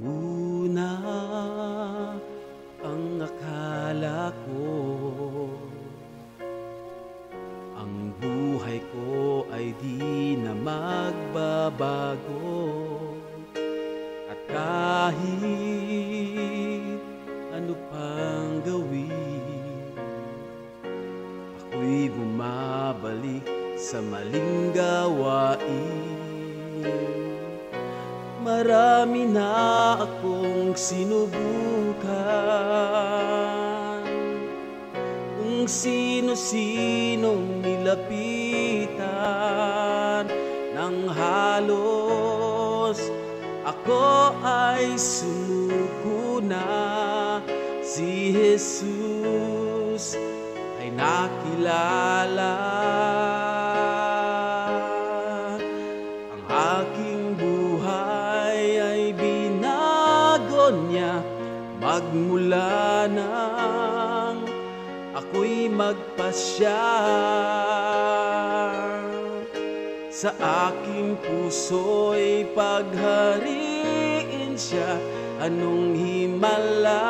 Una ang akala ko, ang buhay ko ay di na magbabago. At kahit ano pang gawin, ako'y bumabalik sa maling gawain. Marami na akong sinubukan, kung sino-sinong nilapitan, nang halos ako ay sumuko na. Si Jesus ay nakilala, ang aking buhay ay binago niya. Magmula nang ako'y magpasya, sa aking puso'y paghariin siya. Anong himala,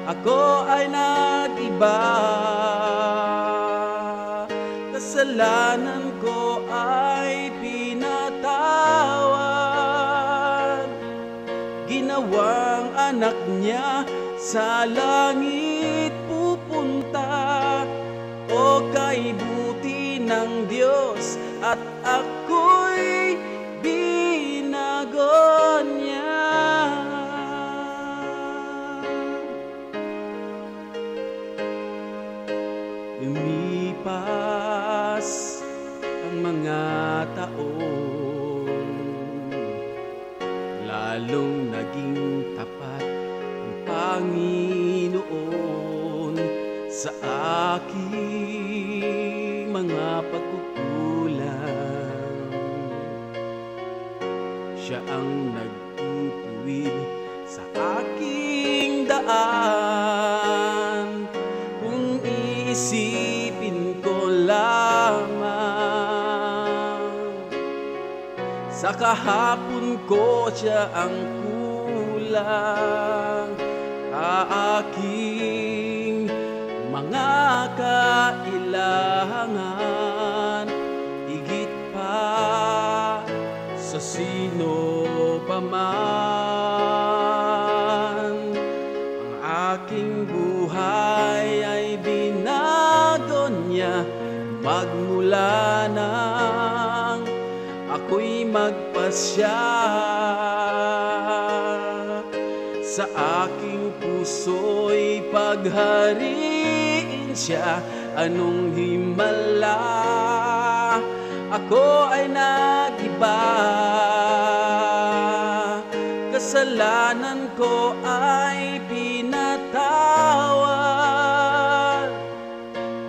ako ay nag-iba. Kasalanan ko ay pinatawad, ginawang anak niya sa langit pupunta. O kay buti ng Diyos at ako'y binago niya. Lumipas ang mga taon, lalong naging tapat ang Panginoon sa aking mga pagkukulang. Siya ang nagtutuwid sa aking daan, kung iisipin ko lamang. Sa kahapon ko siya ang kulang, aking mga kailangan, higit pa sa sino pa man. Ang aking buhay ay binago niya, magmula nang ako'y magpasya. Sa aking puso'y paghariin siya. Anong himala, ako ay nag-iba. Kasalanan ko ay pinatawad,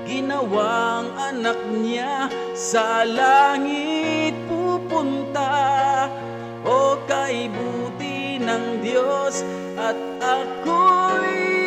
ginawang anak niya sa langit pupunta. O kay buti ng Diyos at ako'y